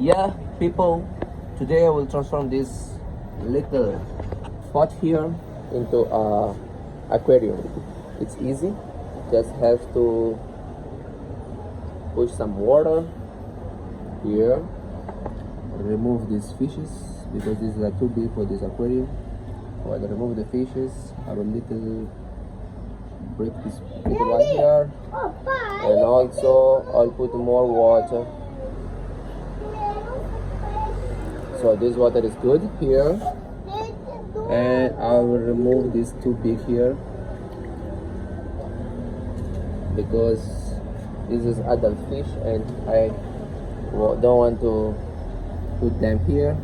Yeah, people, today I will transform this little pot here into a aquarium. It's easy. Just have to push some water here, remove these fishes because these are too big for this aquarium. While I remove the fishes, I will break this little one here, and also I'll put more water. So this water is good here, and I will remove these too big here because this is adult fish and I don't want to put them here.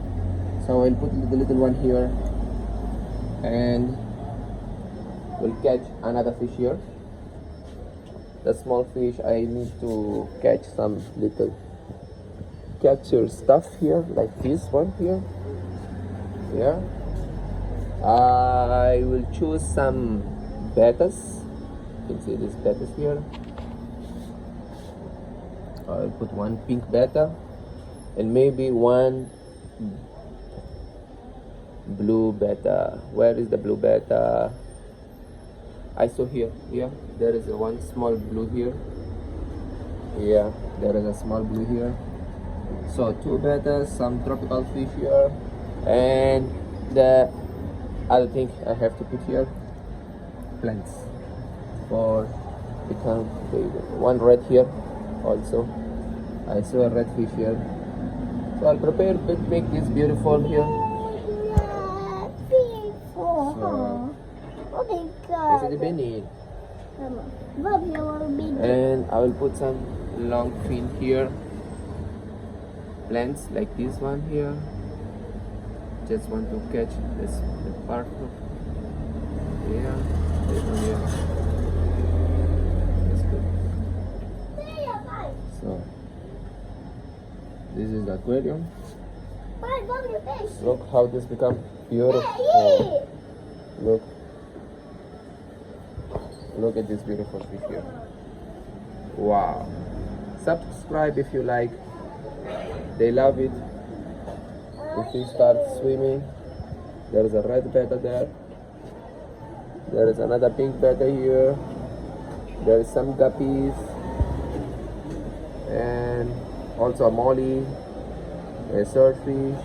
So I'll put the little one here, and we'll catch another fish here. The small fish, I need to catch some little capture stuff here, like this one here. Yeah, I will choose some bettas. You can see these bettas here. I'll put one pink betta and maybe one blue betta. Where is the blue betta? I saw here. Yeah, there is a one small blue here. Yeah, there is a small blue here. So two bettas, some tropical fish here, and the other thing I have to put here, plants for become bigger. One red here also. I saw a red fish here. So I'll prepare to make this beautiful here. So, the beanie. And I will put some long fin here. Plants like this one here. Just want to catch this part of this one here. That's good. So this is the aquarium. Look how this become beautiful. Look at this beautiful fish here. Wow. Subscribe if you like. They love it. The fish starts swimming. There is a red betta there. There is another pink betta here. There is some guppies. And also a molly. A swordfish.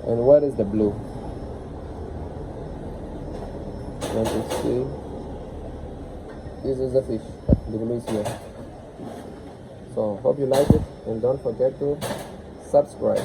And where is the blue? Let me see. This is the fish. The blue is here. So hope you like it, and don't forget to subscribe.